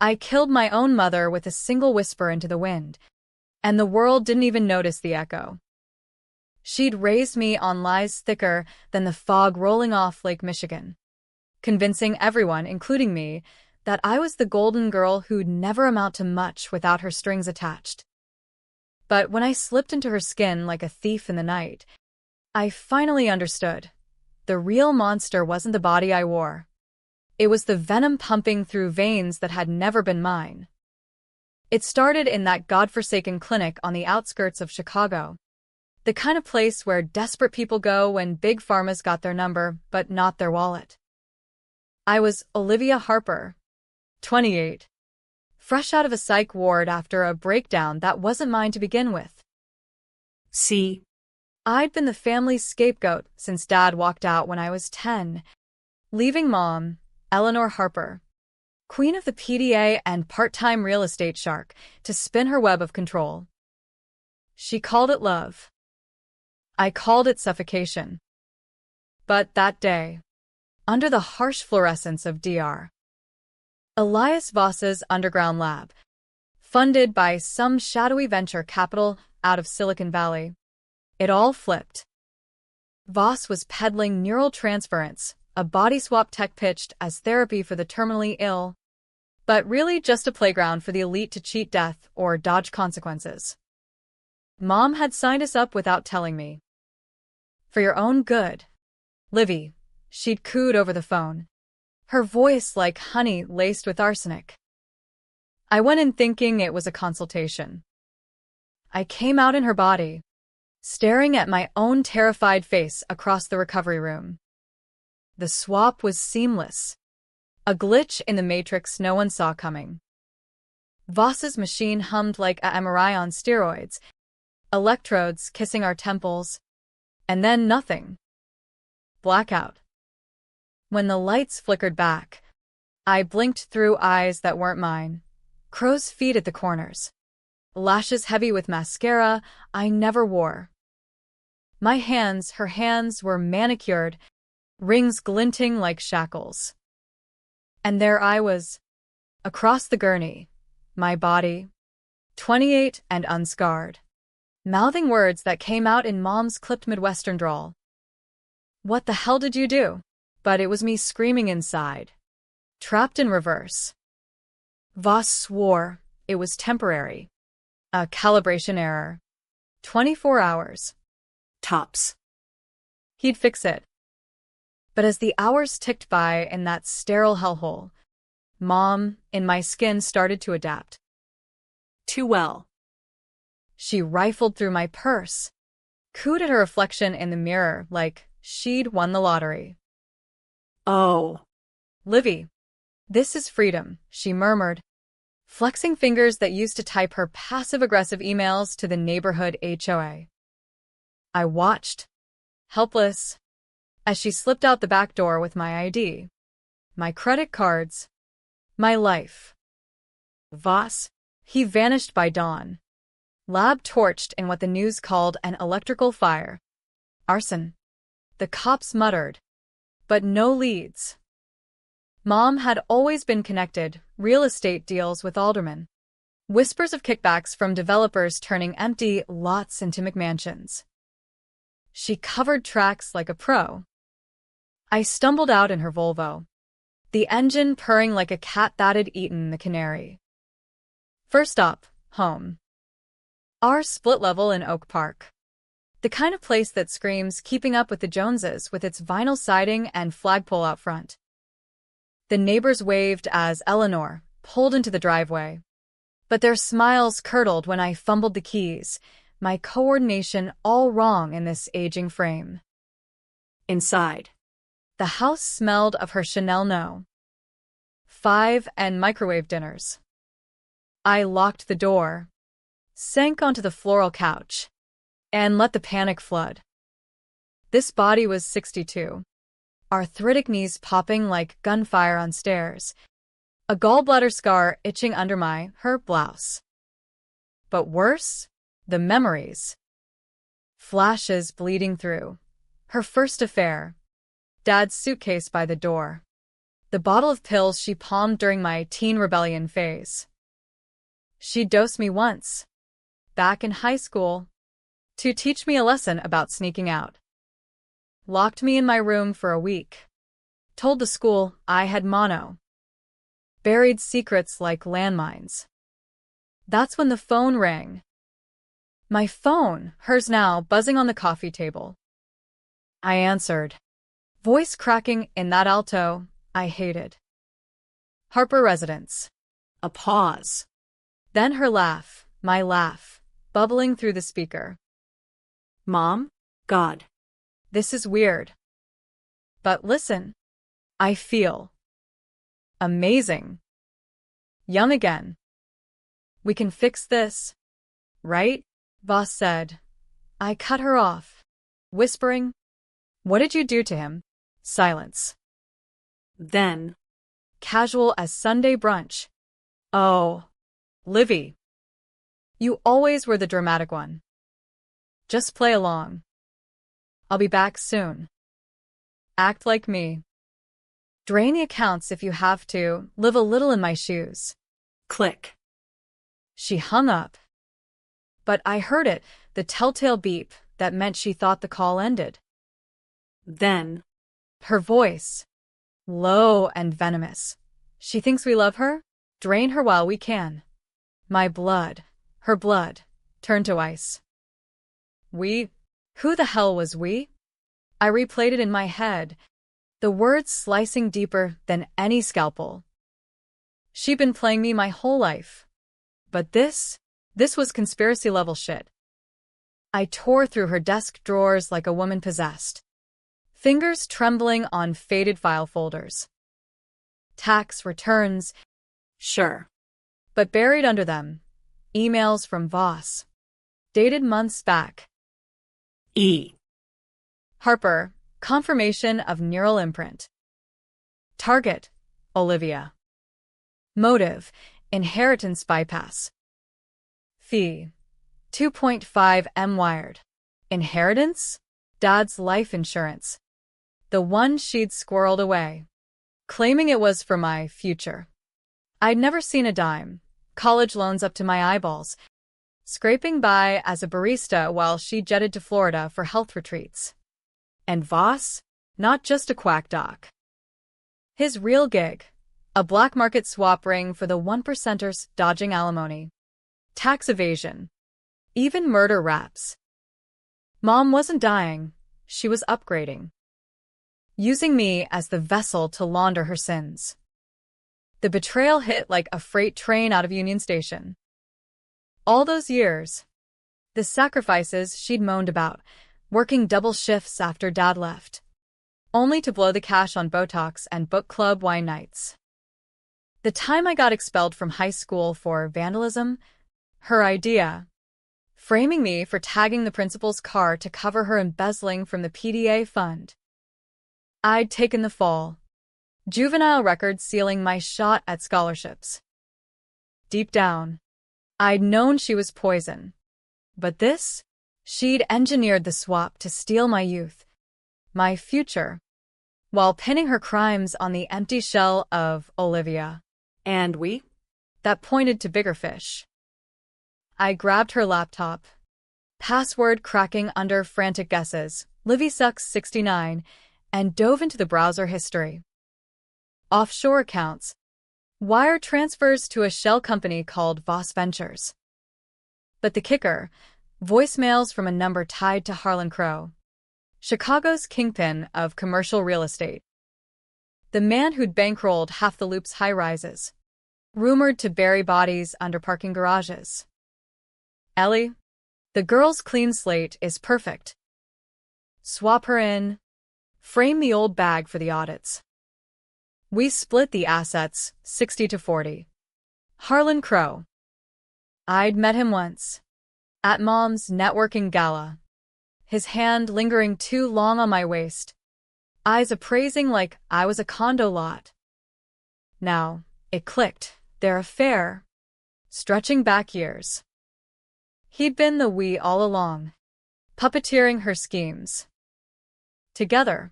I killed my own mother with a single whisper into the wind, and the world didn't even notice the echo. She'd raised me on lies thicker than the fog rolling off Lake Michigan, convincing everyone, including me, that I was the golden girl who'd never amount to much without her strings attached. But when I slipped into her skin like a thief in the night, I finally understood. The real monster wasn't the body I wore. It was the venom pumping through veins that had never been mine. It started in that godforsaken clinic on the outskirts of Chicago. The kind of place where desperate people go when big pharma's got their number, but not their wallet. I was Olivia Harper, 28, fresh out of a psych ward after a breakdown that wasn't mine to begin with. See, I'd been the family's scapegoat since Dad walked out when I was 10, leaving Mom, Eleanor Harper, queen of the PDA and part-time real estate shark, to spin her web of control. She called it love. I called it suffocation. But that day, under the harsh fluorescence of Dr. Elias Voss's underground lab, funded by some shadowy venture capital out of Silicon Valley, it all flipped. Voss was peddling neural transference, a body swap tech pitched as therapy for the terminally ill, but really just a playground for the elite to cheat death or dodge consequences. Mom had signed us up without telling me. For your own good, Livy, she'd cooed over the phone, her voice like honey laced with arsenic. I went in thinking it was a consultation. I came out in her body, staring at my own terrified face across the recovery room. The swap was seamless, a glitch in the matrix no one saw coming. Voss's machine hummed like a MRI on steroids, electrodes kissing our temples, and then nothing. Blackout. When the lights flickered back, I blinked through eyes that weren't mine, crow's feet at the corners, lashes heavy with mascara I never wore. My hands, her hands, were manicured, rings glinting like shackles. And there I was, across the gurney, my body, 28 and unscarred, mouthing words that came out in Mom's clipped Midwestern drawl. What the hell did you do? But it was me screaming inside, trapped in reverse. Voss swore it was temporary, a calibration error, 24 hours. tops. He'd fix it. But as the hours ticked by in that sterile hellhole, Mom, in my skin, started to adapt. Too well. She rifled through my purse, cooed at her reflection in the mirror like she'd won the lottery. Oh. Livy, this is freedom, she murmured, flexing fingers that used to type her passive-aggressive emails to the neighborhood HOA. I watched, helpless, as she slipped out the back door with my ID, my credit cards, my life. Voss, he vanished by dawn. Lab torched in what the news called an electrical fire. Arson. The cops muttered. But no leads. Mom had always been connected, real estate deals with aldermen. Whispers of kickbacks from developers turning empty lots into McMansions. She covered tracks like a pro. I stumbled out in her Volvo, the engine purring like a cat that had eaten the canary. First stop, home. Our split level in Oak Park. The kind of place that screams keeping up with the Joneses with its vinyl siding and flagpole out front. The neighbors waved as Eleanor pulled into the driveway, but their smiles curdled when I fumbled the keys, my coordination all wrong in this aging frame. Inside. The house smelled of her Chanel No. 5 and microwave dinners. I locked the door, sank onto the floral couch, and let the panic flood. This body was 62. Arthritic knees popping like gunfire on stairs. A gallbladder scar itching under her blouse. But worse, the memories. Flashes bleeding through. Her first affair. Dad's suitcase by the door. the bottle of pills she palmed during my teen rebellion phase. She dosed me once, back in high school, to teach me a lesson about sneaking out. Locked me in my room for a week. Told the school I had mono. Buried secrets like landmines. That's when the phone rang. My phone, hers now, buzzing on the coffee table. I answered. Voice cracking in that alto I hated. Harper residence. A pause. Then her laugh, my laugh, bubbling through the speaker. Mom? God. This is weird. But listen. I feel amazing. Young again. We can fix this, right? Boss said. I cut her off, whispering, What did you do to him? Silence. Then. Casual as Sunday brunch. Oh, Livy. You always were the dramatic one. Just play along. I'll be back soon. Act like me. Drain the accounts if you have to, live a little in my shoes. Click. She hung up. But I heard it, the telltale beep that meant she thought the call ended. Then. Her voice, low and venomous. She thinks we love her? Drain her while we can. My blood, her blood, turned to ice. We? Who the hell was we? I replayed it in my head, the words slicing deeper than any scalpel. She'd been playing me my whole life. But this was conspiracy-level shit. I tore through her desk drawers like a woman possessed, fingers trembling on faded file folders. Tax returns, sure. But buried under them, emails from Voss, dated months back. E. Harper, confirmation of neural imprint. Target, Olivia. Motive, inheritance bypass. Fee, 2.5 M wired. Inheritance? Dad's life insurance. The one she'd squirreled away, claiming it was for my future. I'd never seen a dime, college loans up to my eyeballs, scraping by as a barista while she jetted to Florida for health retreats. And Voss? Not just a quack doc. His real gig, a black market swap ring for the 1%ers dodging alimony, tax evasion, even murder raps. Mom wasn't dying, she was upgrading, using me as the vessel to launder her sins. The betrayal hit like a freight train out of Union Station. All those years, the sacrifices she'd moaned about, working double shifts after Dad left, only to blow the cash on Botox and book club wine nights. The time I got expelled from high school for vandalism, her idea, framing me for tagging the principal's car to cover her embezzling from the PDA fund. I'd taken the fall, juvenile record sealing my shot at scholarships. Deep down, I'd known she was poison. But this? She'd engineered the swap to steal my youth, my future, while pinning her crimes on the empty shell of Olivia. And we? That pointed to bigger fish. I grabbed her laptop, password cracking under frantic guesses, LivySucks69, and dove into the browser history. Offshore accounts, wire transfers to a shell company called Voss Ventures. But the kicker, voicemails from a number tied to Harlan Crow, Chicago's kingpin of commercial real estate. The man who'd bankrolled half the Loop's high-rises, rumored to bury bodies under parking garages. Ellie, the girl's clean slate is perfect. Swap her in, frame the old bag for the audits. We split the assets, 60-40. Harlan Crow. I'd met him once, at Mom's networking gala, his hand lingering too long on my waist, eyes appraising like I was a condo lot. Now, it clicked, their affair, stretching back years. He'd been the we all along, puppeteering her schemes. Together,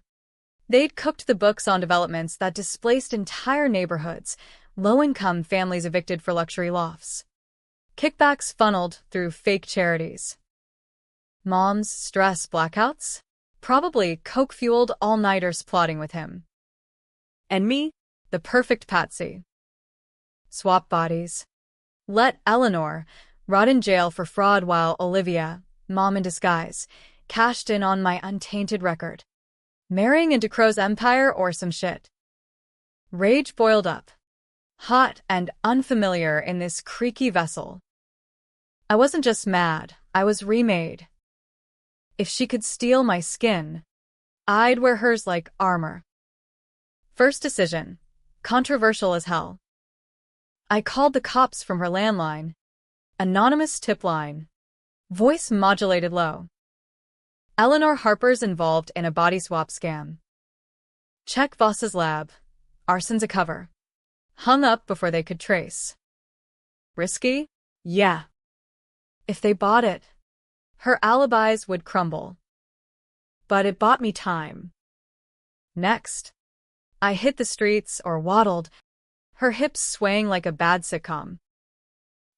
They'd cooked the books on developments that displaced entire neighborhoods, low-income families evicted for luxury lofts. Kickbacks funneled through fake charities. Mom's stress blackouts? Probably coke-fueled all-nighters plotting with him. And me? The perfect patsy. Swap bodies. Let Eleanor rot in jail for fraud while Olivia, mom in disguise, cashed in on my untainted record. Marrying into Crow's empire or some shit. Rage boiled up, hot and unfamiliar in this creaky vessel. I wasn't just mad, I was remade. If she could steal my skin, I'd wear hers like armor. First decision, controversial as hell. I called the cops from her landline. Anonymous tip line. Voice modulated low. Eleanor Harper's involved in a body swap scam. Check Voss's lab. Arson's a cover. Hung up before they could trace. Risky? Yeah. If they bought it, her alibis would crumble. But it bought me time. Next, I hit the streets or waddled, her hips swaying like a bad sitcom.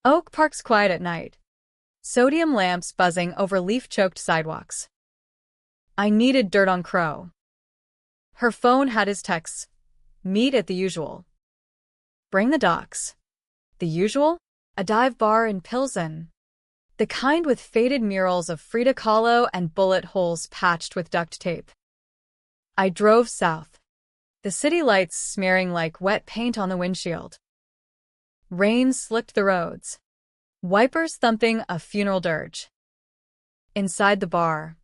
Oak Park's quiet at night. Sodium lamps buzzing over leaf-choked sidewalks. I needed dirt on Crow. Her phone had his texts. Meet at the usual. Bring the docs. The usual? A dive bar in Pilsen. The kind with faded murals of Frida Kahlo and bullet holes patched with duct tape. I drove south, the city lights smearing like wet paint on the windshield. Rain slicked the roads, wipers thumping a funeral dirge. Inside the bar,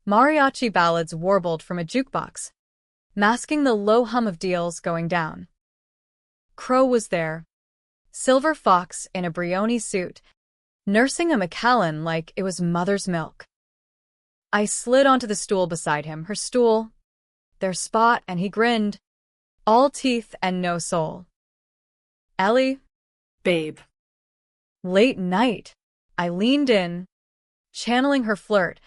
mariachi ballads warbled from a jukebox, masking the low hum of deals going down. Crow was there, silver fox in a Brioni suit, nursing a Macallan like it was mother's milk. I slid onto the stool beside him, her stool, their spot, and he grinned, all teeth and no soul. Ellie? Babe. Late night. I leaned in, channeling her flirt,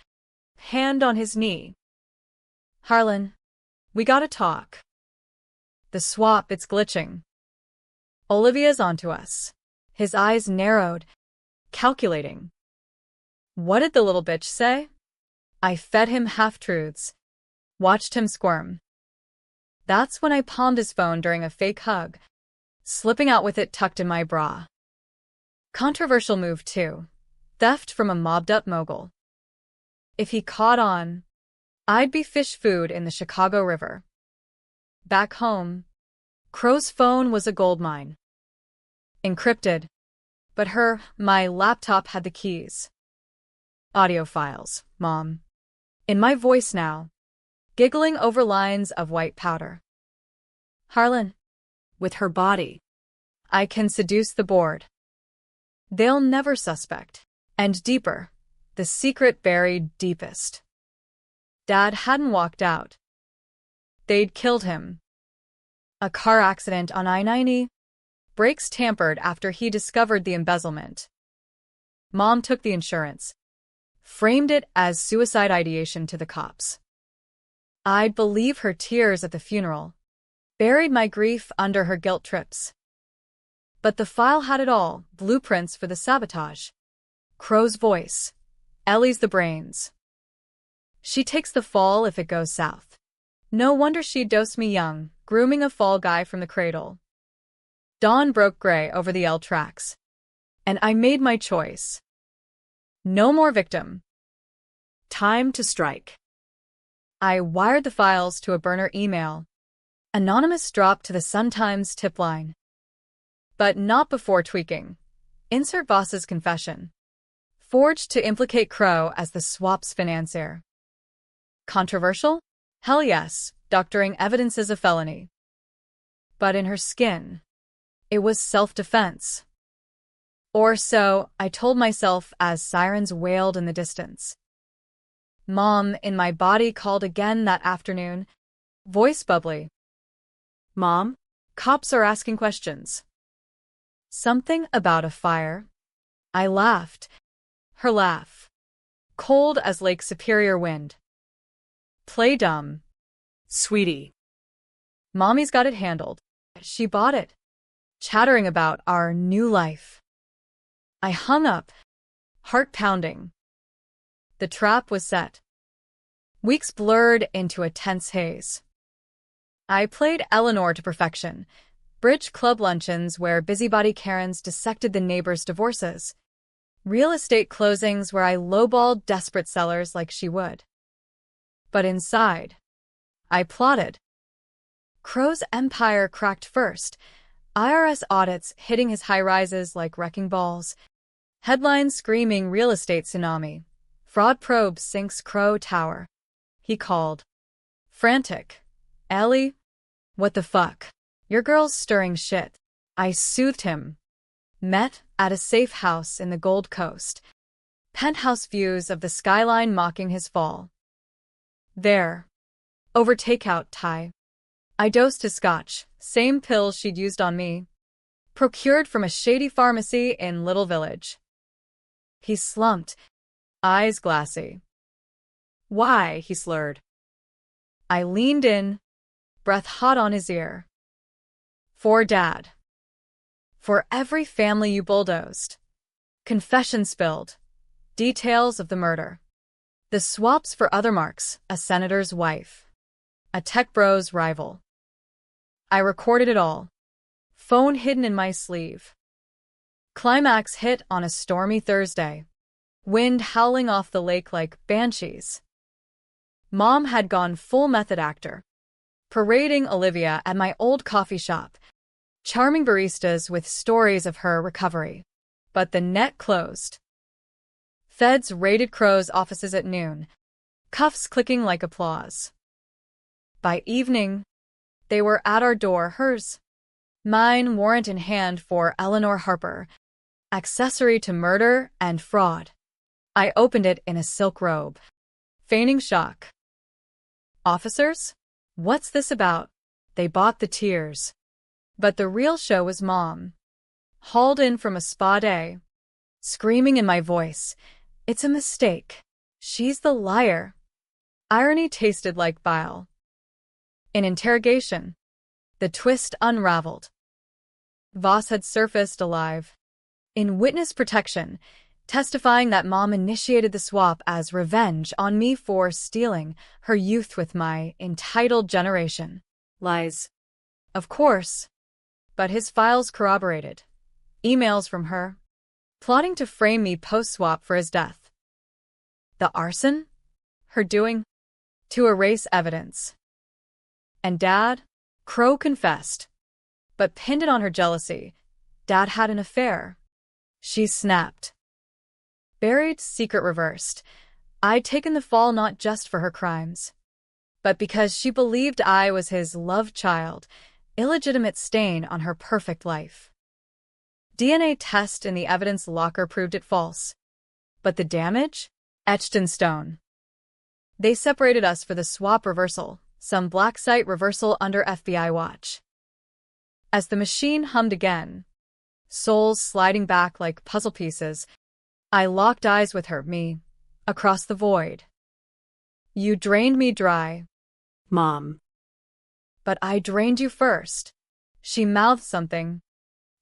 hand on his knee. Harlan, we gotta talk. The swap, it's glitching. Olivia's onto us. His eyes narrowed, calculating. What did the little bitch say? I fed him half-truths, watched him squirm. That's when I palmed his phone during a fake hug, slipping out with it tucked in my bra. Controversial move too. Theft from a mobbed-up mogul. If he caught on, I'd be fish food in the Chicago River. Back home, Crow's phone was a goldmine. Encrypted, but my laptop had the keys. Audio files, Mom. In my voice now, giggling over lines of white powder. Harlan. With her body. I can seduce the board. They'll never suspect. And deeper, the secret buried deepest. Dad hadn't walked out. They'd killed him. A car accident on I-90. Brakes tampered after he discovered the embezzlement. Mom took the insurance, framed it as suicide ideation to the cops. I'd believe her tears at the funeral, buried my grief under her guilt trips. But the file had it all, blueprints for the sabotage. Crow's voice. Ellie's the brains. She takes the fall if it goes south. No wonder she'd dose me young, grooming a fall guy from the cradle. Dawn broke gray over the L tracks. And I made my choice. No more victim. Time to strike. I wired the files to a burner email. Anonymous drop to the Sun-Times tip line. But not before tweaking. Insert Voss's confession. Forged to implicate Crow as the swap's financier. Controversial? Hell yes, doctoring evidence is a felony. But in her skin, it was self-defense. Or so I told myself as sirens wailed in the distance. Mom in my body called again that afternoon, voice bubbly. Mom, cops are asking questions. Something about a fire. I laughed. Her laugh. Cold as Lake Superior wind. Play dumb. Sweetie. Mommy's got it handled. She bought it, chattering about our new life. I hung up, heart pounding. The trap was set. Weeks blurred into a tense haze. I played Eleanor to perfection. Bridge club luncheons where busybody Karens dissected the neighbors' divorces. Real estate closings where I lowballed desperate sellers like she would. But inside, I plotted. Crow's empire cracked first, IRS audits hitting his high-rises like wrecking balls, headlines screaming real estate tsunami, fraud probe sinks Crow Tower. He called. Frantic. Ellie? What the fuck? Your girl's stirring shit. I soothed him. Met at a safe house in the Gold Coast. Penthouse views of the skyline mocking his fall. There. Over takeout, Ty. I dosed his scotch, same pills she'd used on me. Procured from a shady pharmacy in Little Village. He slumped, eyes glassy. Why? He slurred. I leaned in, breath hot on his ear. For Dad. For every family you bulldozed. Confession spilled. Details of the murder. The swaps for other marks, a senator's wife. A tech bro's rival. I recorded it all. Phone hidden in my sleeve. Climax hit on a stormy Thursday. Wind howling off the lake like banshees. Mom had gone full method actor. Parading Olivia at my old coffee shop. Charming baristas with stories of her recovery. But the net closed. Feds raided Crow's offices at noon. Cuffs clicking like applause. By evening, they were at our door, hers. Mine, warrant in hand for Eleanor Harper. Accessory to murder and fraud. I opened it in a silk robe. Feigning shock. Officers? What's this about? They bought the tears. But the real show was Mom. Hauled in from a spa day. Screaming in my voice. It's a mistake. She's the liar. Irony tasted like bile. In interrogation, the twist unraveled. Voss had surfaced alive. In witness protection, testifying that Mom initiated the swap as revenge on me for stealing her youth with my entitled generation. Lies. Of course. But his files corroborated. Emails from her. Plotting to frame me post-swap for his death. The arson? Her doing? To erase evidence. And Dad? Crow confessed. But pinned it on her jealousy. Dad had an affair. She snapped. Buried, secret reversed. I'd taken the fall not just for her crimes, but because she believed I was his love child, illegitimate stain on her perfect life. DNA test in the evidence locker proved it false. But the damage? Etched in stone. They separated us for the swap reversal, some black site reversal under FBI watch. As the machine hummed again, souls sliding back like puzzle pieces, I locked eyes with her, me, across the void. You drained me dry. Mom. But I drained you first. She mouthed something.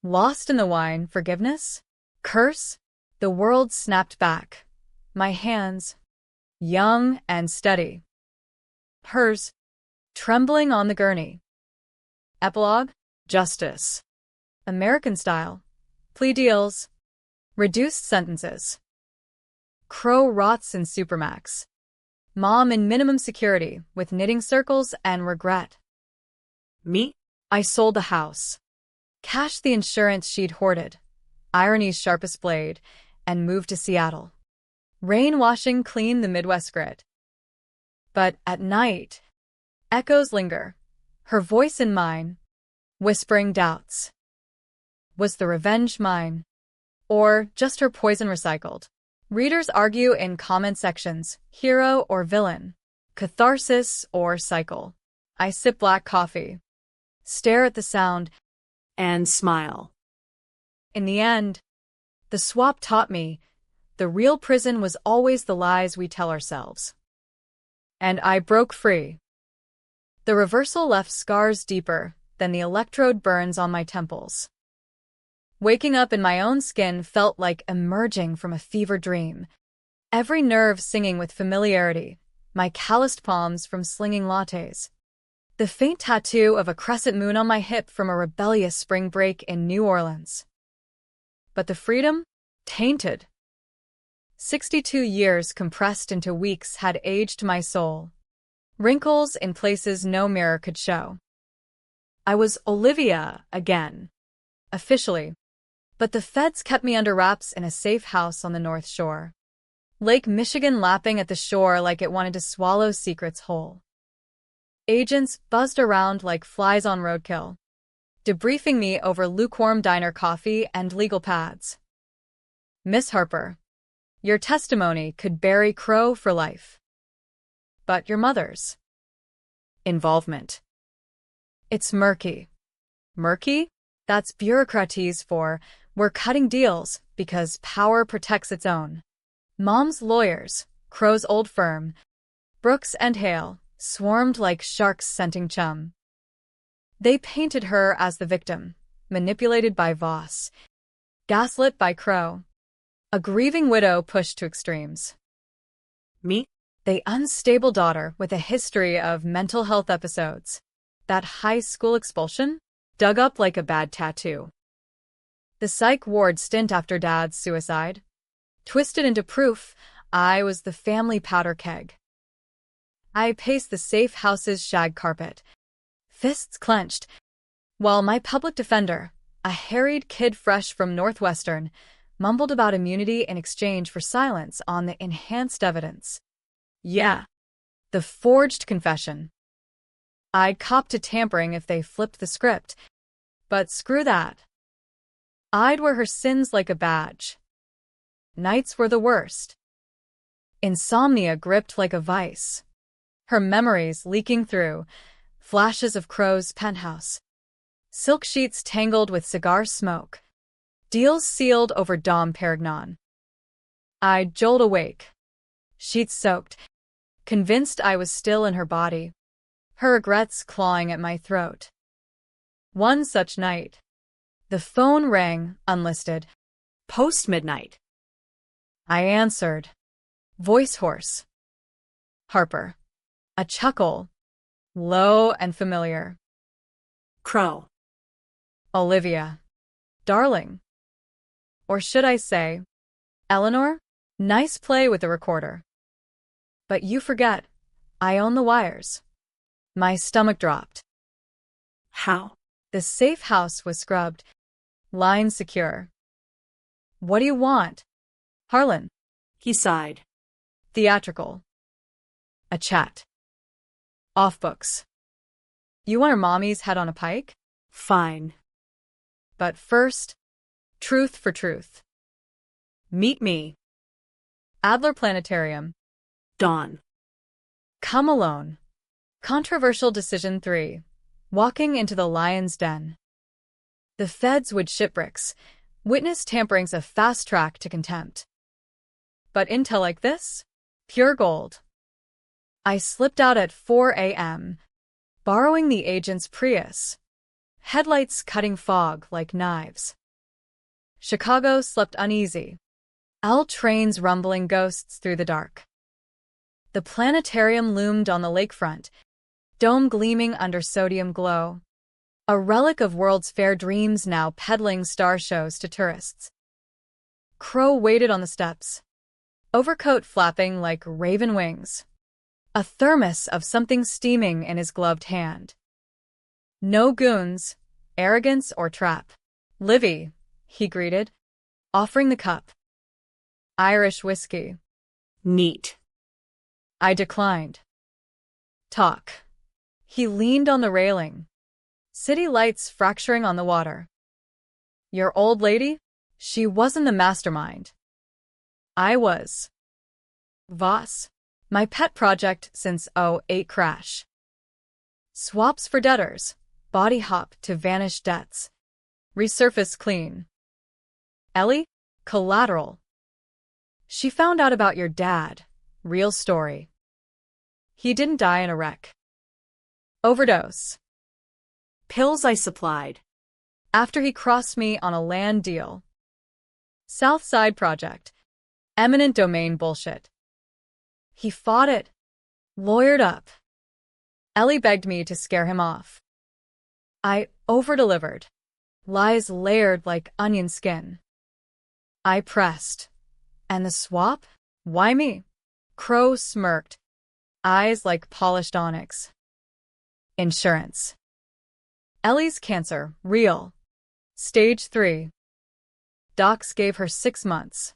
Lost in the wine, forgiveness? Curse? The world snapped back. My hands, young and steady. Hers, trembling on the gurney. Epilogue? Justice. American style. Plea deals. Reduced sentences. Crow rots in Supermax. Mom in minimum security with knitting circles and regret. Me? I sold the house. Cashed the insurance she'd hoarded. Irony's sharpest blade. And moved to Seattle. Rain washing clean the Midwest grit. But at night, echoes linger. Her voice in mine. Whispering doubts. Was the revenge mine? Or just her poison recycled? Readers argue in comment sections, hero or villain, catharsis or cycle. I sip black coffee, stare at the sound, And smile. In the end, the swap taught me the real prison was always the lies we tell ourselves. And I broke free. The reversal left scars deeper than the electrode burns on my temples. Waking up in my own skin felt like emerging from a fever dream, every nerve singing with familiarity, my calloused palms from slinging lattes. The faint tattoo of a crescent moon on my hip from a rebellious spring break in New Orleans. But the freedom? Tainted. 62 years compressed into weeks had aged my soul. Wrinkles in places no mirror could show. I was Olivia again. Officially. But the feds kept me under wraps in a safe house on the North Shore. Lake Michigan lapping at the shore like it wanted to swallow secrets whole. Agents buzzed around like flies on roadkill, debriefing me over lukewarm diner coffee and legal pads. Miss Harper, your testimony could bury Crow for life. But your mother's involvement. It's murky. Murky? That's bureaucratese for, we're cutting deals because power protects its own. Mom's lawyers, Crow's old firm, Brooks and Hale, swarmed like sharks scenting chum. They painted her as the victim, manipulated by Voss, gaslit by Crow, a grieving widow pushed to extremes. Me? The unstable daughter with a history of mental health episodes. That high school expulsion? Dug up like a bad tattoo. The psych ward stint after Dad's suicide. Twisted into proof, I was the family powder keg. I paced the safe house's shag carpet, fists clenched, while my public defender, a harried kid fresh from Northwestern, mumbled about immunity in exchange for silence on the enhanced evidence. Yeah, the forged confession. I'd cop to tampering if they flipped the script, but screw that. I'd wear her sins like a badge. Nights were the worst. Insomnia gripped like a vice. Her memories leaking through, flashes of Crow's penthouse. Silk sheets tangled with cigar smoke. Deals sealed over Dom Perignon. I'd jolt awake. Sheets soaked, convinced I was still in her body. Her regrets clawing at my throat. One such night. The phone rang, unlisted. Post-midnight. I answered. Voice hoarse. Harper. A chuckle. Low and familiar. Crow. Olivia. Darling. Or should I say, Eleanor? Nice play with the recorder. But you forget, I own the wires. My stomach dropped. How? The safe house was scrubbed. Line secure. What do you want? Harlan. He sighed. Theatrical. A chat. Off books. You want her mommy's head on a pike? Fine. But first, truth for truth. Meet me. Adler Planetarium. Dawn. Come alone. Controversial Decision 3. Walking into the lion's den. The feds would shipbricks. Witness tampering's a fast track to contempt. But intel like this? Pure gold. I slipped out at 4 a.m., borrowing the agent's Prius. Headlights cutting fog like knives. Chicago slept uneasy. L trains rumbling ghosts through the dark. The planetarium loomed on the lakefront, dome gleaming under sodium glow. A relic of World's Fair dreams now peddling star shows to tourists. Crow waited on the steps, overcoat flapping like raven wings. A thermos of something steaming in his gloved hand. No goons, arrogance or trap. Livy, he greeted, offering the cup. Irish whiskey. Neat. I declined. Talk. He leaned on the railing. City lights fracturing on the water. Your old lady? She wasn't the mastermind. I was. Voss. My pet project since '08 crash. Swaps for debtors. Body hop to vanish debts. Resurface clean. Ellie? Collateral. She found out about your dad. Real story. He didn't die in a wreck. Overdose. Pills I supplied. After he crossed me on a land deal. South Side Project. Eminent domain bullshit. He fought it. Lawyered up. Ellie begged me to scare him off. I over-delivered. Lies layered like onion skin. I pressed. And the swap? Why me? Crow smirked. Eyes like polished onyx. Insurance. Ellie's cancer, real. Stage 3. Docs gave her 6 months.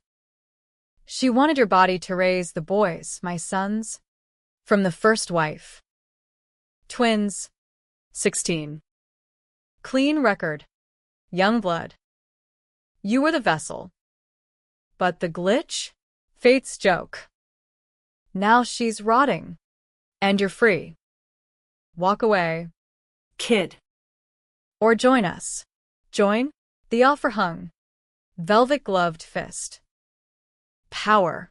She wanted your body to raise the boys, my sons. From the first wife. Twins. 16. Clean record. Young blood. You were the vessel. But the glitch? Fate's joke. Now she's rotting. And you're free. Walk away. Kid. Or join us. Join? The offer hung. Velvet-gloved fist. Power.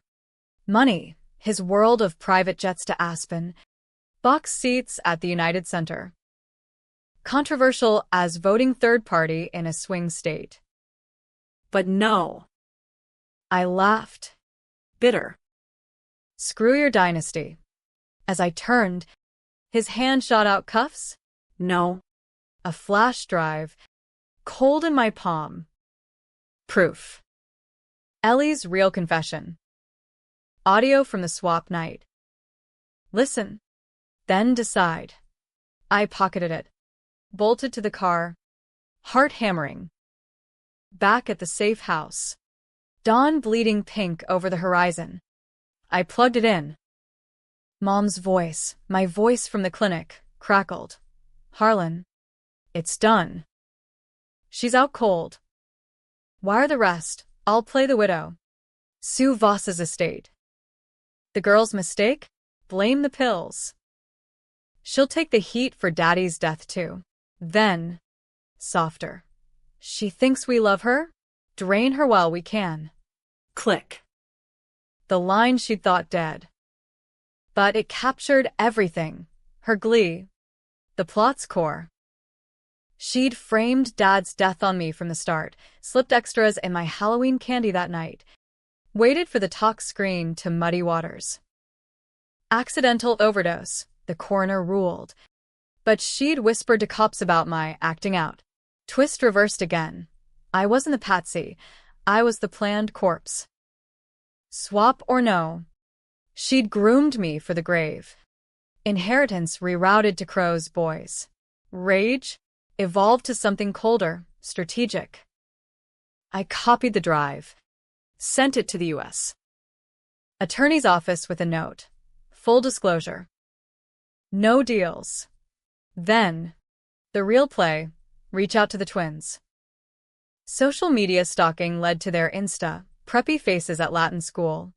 Money. His world of private jets to Aspen. Box seats at the United Center. Controversial as voting third party in a swing state. But no. I laughed. Bitter. Screw your dynasty. As I turned, his hand shot out cuffs. No. A flash drive. Cold in my palm. Proof. Ellie's real confession. Audio from the swap night. Listen. Then decide. I pocketed it. Bolted to the car. Heart hammering. Back at the safe house. Dawn bleeding pink over the horizon. I plugged it in. Mom's voice, my voice from the clinic, crackled. Harlan. It's done. She's out cold. Wire the rest. I'll play the widow. Sue Voss's estate. The girl's mistake? Blame the pills. She'll take the heat for Daddy's death too. Then, softer. She thinks we love her? Drain her while we can. Click. The line she'd thought dead. But it captured everything. Her glee. The plot's core. She'd framed Dad's death on me from the start, slipped extras in my Halloween candy that night, waited for the talk screen to muddy waters. Accidental overdose, the coroner ruled. But she'd whispered to cops about my acting out. Twist reversed again. I wasn't the patsy. I was the planned corpse. Swap or no. She'd groomed me for the grave. Inheritance rerouted to Crow's boys. Rage evolved to something colder, strategic. I copied the drive. Sent it to the U.S. Attorney's office with a note. Full disclosure. No deals. Then, the real play, reach out to the twins. Social media stalking led to their Insta, preppy faces at Latin school.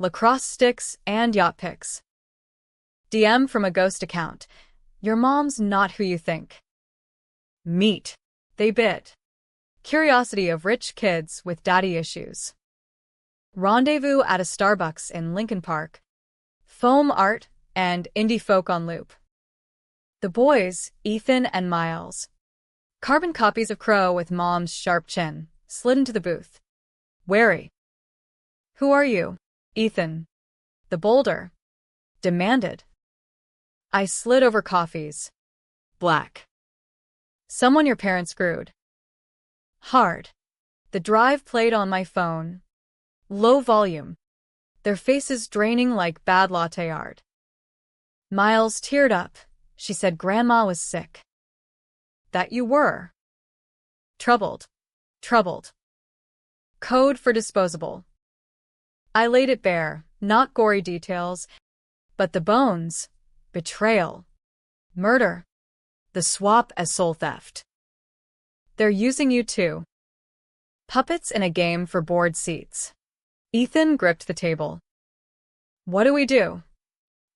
Lacrosse sticks and yacht pics. DM from a ghost account. Your mom's not who you think. Meet. They bit. Curiosity of rich kids with daddy issues. Rendezvous at a Starbucks in Lincoln Park. Foam art and indie folk on loop. The boys, Ethan and Miles. Carbon copies of Crow with mom's sharp chin, slid into the booth. Wary. Who are you? Ethan. The boulder. Demanded. I slid over coffees. Black. Someone your parents screwed. Hard. The drive played on my phone. Low volume. Their faces draining like bad latte art. Miles teared up. She said Grandma was sick. That you were. Troubled. Troubled. Code for disposable. I laid it bare, not gory details, but the bones. Betrayal. Murder. The swap as soul theft. They're using you too. Puppets in a game for board seats. Ethan gripped the table. What do we do?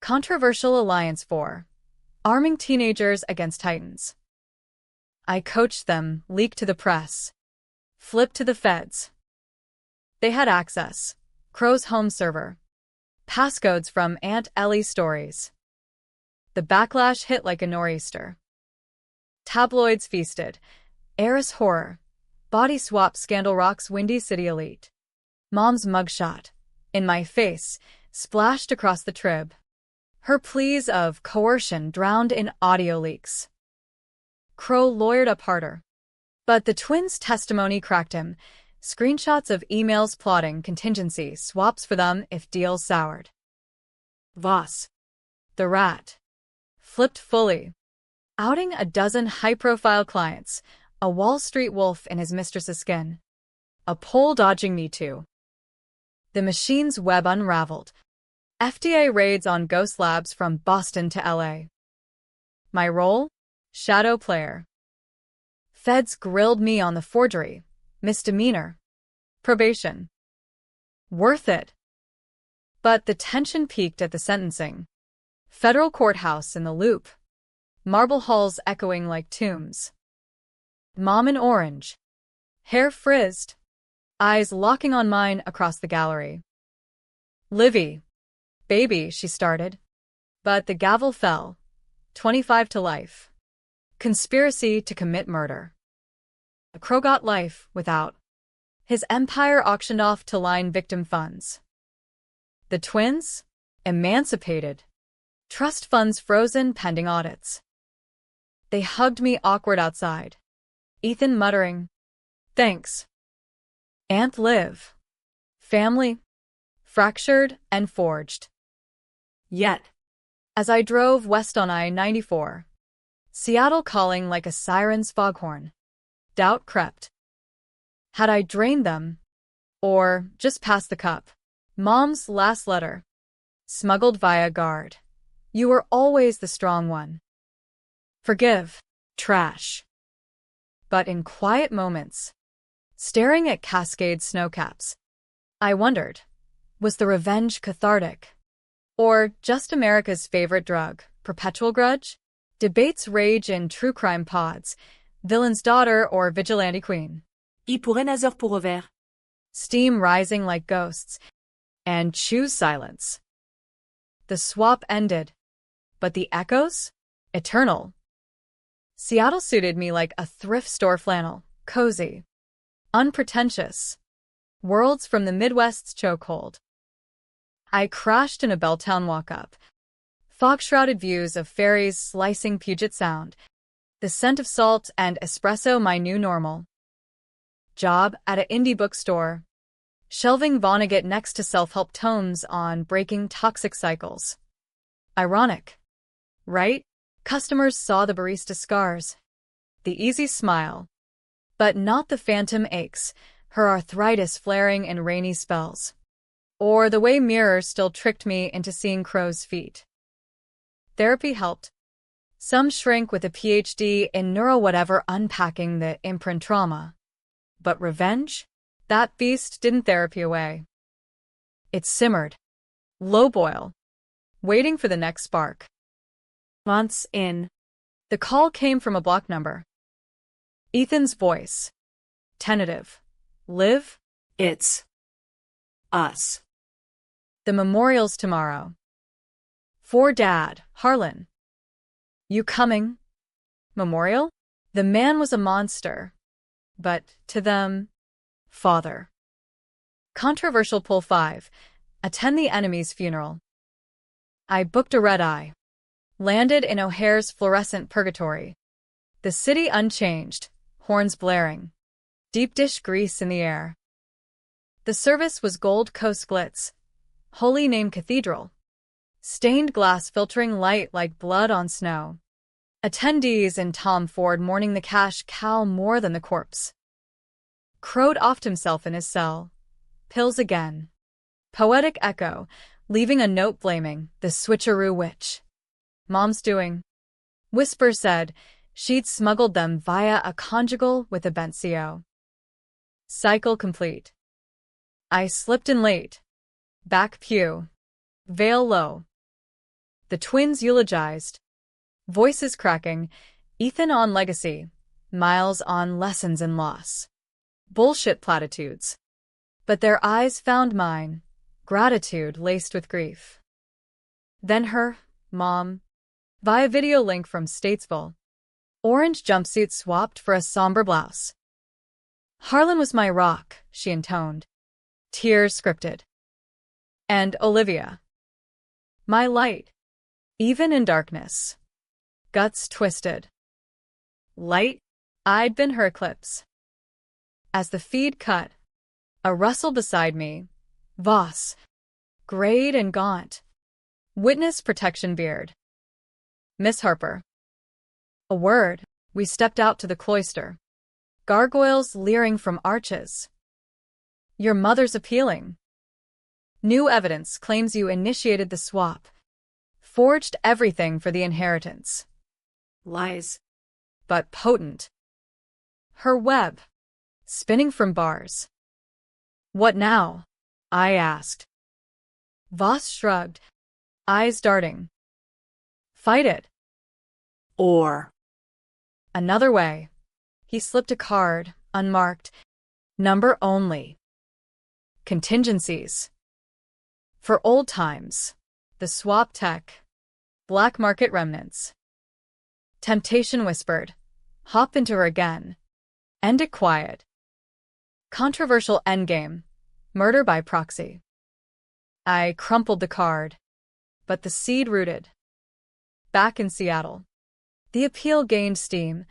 Controversial alliance for arming teenagers against titans. I coached them, leaked to the press. Flipped to the feds. They had access. Crow's home server. Passcodes from Aunt Ellie's stories. The backlash hit like a nor'easter. Tabloids feasted. Heiress horror. Body swap scandal rocks Windy City elite. Mom's mugshot, in my face, splashed across the trib. Her pleas of coercion drowned in audio leaks. Crow lawyered up harder. But the twins' testimony cracked him. Screenshots of emails plotting contingency swaps for them if deals soured. Voss, the rat, flipped fully, outing a dozen high-profile clients, a Wall Street wolf in his mistress's skin, a pole-dodging Me Too. The machine's web unraveled. FDA raids on ghost labs from Boston to LA. My role? Shadow player. Feds grilled me on the forgery. Misdemeanor. Probation. Worth it. But the tension peaked at the sentencing. Federal courthouse in the Loop. Marble halls echoing like tombs. Mom in orange. Hair frizzed. Eyes locking on mine across the gallery. Livy. Baby, she started. But the gavel fell. 25 to life. Conspiracy to commit murder. Crow got life without. His empire auctioned off to line victim funds. The twins? Emancipated. Trust funds frozen pending audits. They hugged me awkward outside. Ethan muttering, "Thanks." Aunt Liv. Family. Fractured and forged. Yet, as I drove west on I-94, Seattle calling like a siren's foghorn, doubt crept. Had I drained them? Or just passed the cup? Mom's last letter. Smuggled via guard. You were always the strong one. Forgive. Trash. But in quiet moments, staring at Cascade snowcaps, I wondered, was the revenge cathartic? Or just America's favorite drug, perpetual grudge? Debates rage in true crime pods, villain's daughter or vigilante queen. I pour un heure pour over. Steam rising like ghosts, and choose silence. The swap ended, but the echoes? Eternal. Seattle suited me like a thrift store flannel, cozy, unpretentious. Worlds from the Midwest's chokehold. I crashed in a Belltown walk-up. Fog-shrouded views of ferries slicing Puget Sound. The scent of salt and espresso my new normal. Job at an indie bookstore. Shelving Vonnegut next to self-help tomes on breaking toxic cycles. Ironic, right? Customers saw the barista scars. The easy smile. But not the phantom aches, her arthritis flaring in rainy spells. Or the way mirrors still tricked me into seeing crow's feet. Therapy helped. Some shrink with a PhD in neuro-whatever unpacking the imprint trauma. But revenge? That beast didn't therapy away. It simmered. Low boil. Waiting for the next spark. Months in. The call came from a block number. Ethan's voice. Tentative. Liv? It's us. The memorial's tomorrow. For Dad, Harlan. You coming? Memorial? The man was a monster. But, to them, father. Controversial pull 5. Attend the enemy's funeral. I booked a red-eye. Landed in O'Hare's fluorescent purgatory. The city unchanged, horns blaring. Deep dish grease in the air. The service was Gold Coast glitz. Holy Name Cathedral. Stained glass filtering light like blood on snow. Attendees in Tom Ford mourning the cash cow more than the corpse. Crowed offed himself in his cell. Pills again. Poetic echo, leaving a note blaming the switcheroo witch. Mom's doing. Whisper said she'd smuggled them via a conjugal with a bent CO. Cycle complete. I slipped in late. Back pew. Veil low. The twins eulogized. Voices cracking. Ethan on legacy. Miles on lessons in loss. Bullshit platitudes. But their eyes found mine. Gratitude laced with grief. Then her, Mom. Via video link from Statesville. Orange jumpsuit swapped for a somber blouse. Harlan was my rock, she intoned. Tears scripted. And Olivia. My light. Even in darkness. Guts twisted. Light? I'd been her eclipse. As the feed cut, a rustle beside me. Voss. Grayed and gaunt. Witness protection beard. Miss Harper. A word. We stepped out to the cloister. Gargoyles leering from arches. Your mother's appealing. New evidence claims you initiated the swap. Forged everything for the inheritance. Lies. But potent. Her web. Spinning from bars. What now? I asked. Voss shrugged. Eyes darting. Fight it. Or. Another way. He slipped a card, unmarked. Number only. Contingencies. For old times. The swap tech. Black market remnants. Temptation whispered. Hop into her again. End it quiet. Controversial endgame. Murder by proxy. I crumpled the card. But the seed rooted. Back in Seattle. The appeal gained steam.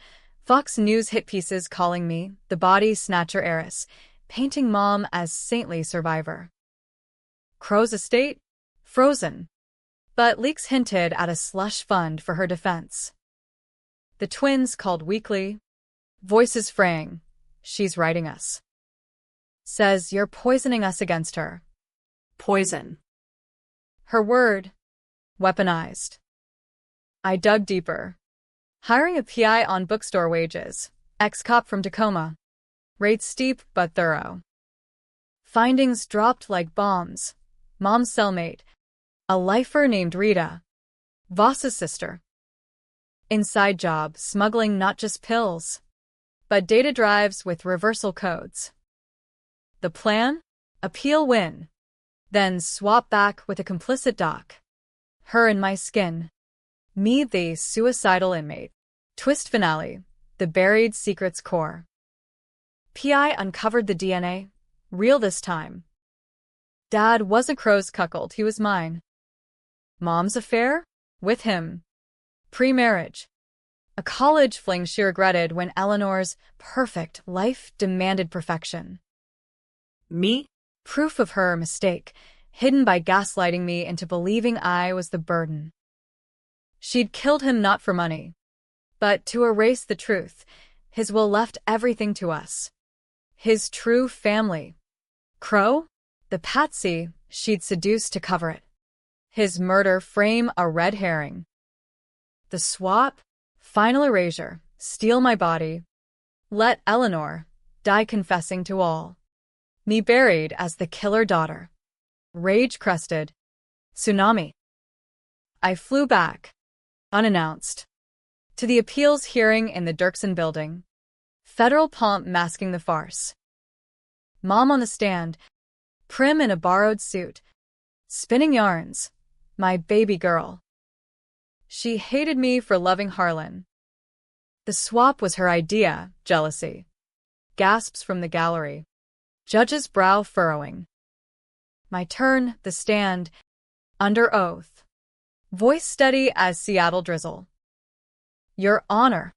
Fox News hit pieces calling me the body snatcher heiress, painting Mom as saintly survivor. Crow's estate? Frozen. But leaks hinted at a slush fund for her defense. The twins called weekly. Voices fraying. She's writing us. Says you're poisoning us against her. Poison. Her word. Weaponized. I dug deeper. Hiring a PI on bookstore wages. Ex-cop from Tacoma. Rates steep but thorough. Findings dropped like bombs. Mom's cellmate. A lifer named Rita. Voss's sister. Inside job smuggling not just pills, but data drives with reversal codes. The plan? Appeal win. Then swap back with a complicit doc. Her in my skin. Me the suicidal inmate. Twist finale. The buried secrets core. PI uncovered the DNA. Real this time. Dad wasn't Crow's cuckold, he was mine. Mom's affair? With him. Pre-marriage. A college fling she regretted when Eleanor's perfect life demanded perfection. Me? Proof of her mistake, hidden by gaslighting me into believing I was the burden. She'd killed him not for money, but to erase the truth. His will left everything to us. His true family. Crow? The patsy she'd seduced to cover it. His murder frame a red herring. The swap? Final erasure. Steal my body. Let Eleanor die confessing to all. Me buried as the killer daughter. Rage crested. Tsunami. I flew back, unannounced, to the appeals hearing in the Dirksen building. Federal pomp masking the farce. Mom on the stand, prim in a borrowed suit, spinning yarns. My baby girl. She hated me for loving Harlan. The swap was her idea, jealousy. Gasps from the gallery. Judge's brow furrowing. My turn, the stand, under oath. Voice steady as Seattle drizzle. Your Honor.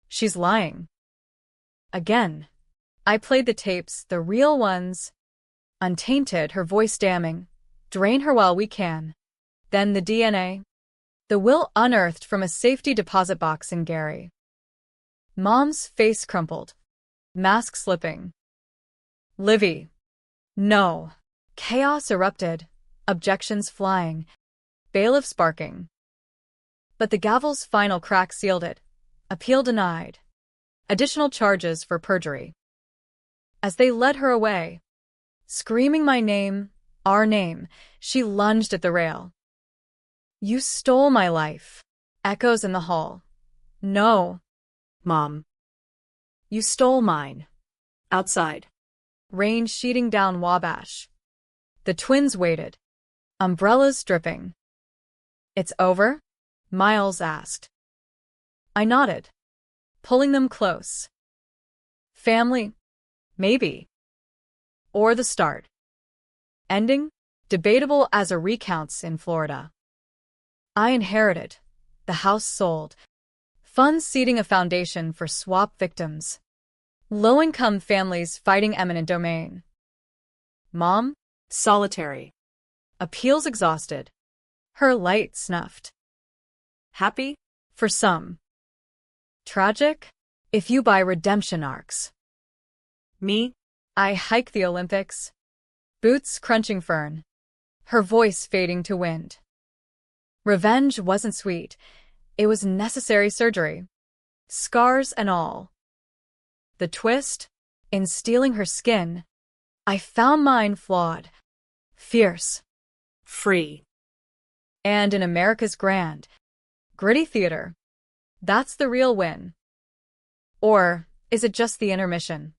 She's lying. Again. I played the tapes, the real ones. Untainted, her voice damning. Drain her while we can. Then the DNA. The will unearthed from a safety deposit box in Gary. Mom's face crumpled. Mask slipping. Livy. No. Chaos erupted. Objections flying. Bailiffs barking. But the gavel's final crack sealed it. Appeal denied. Additional charges for perjury. As they led her away, screaming my name, our name, she lunged at the rail. You stole my life. Echoes in the hall. No. Mom. You stole mine. Outside. Rain sheeting down Wabash. The twins waited. Umbrellas dripping. It's over? Miles asked. I nodded, pulling them close. Family? Maybe. Or the start. Ending? Debatable as a recounts in Florida. I inherited. The house sold. Funds seeding a foundation for swap victims. Low-income families fighting eminent domain. Mom? Solitary. Appeals exhausted. Her light snuffed. Happy? For some. Tragic? If you buy redemption arcs. Me? I hike the Olympics. Boots crunching fern. Her voice fading to wind. Revenge wasn't sweet. It was necessary surgery. Scars and all. The twist? In stealing her skin, I found mine flawed. Fierce. Free. And in America's grand, gritty theater, that's the real win. Or is it just the intermission?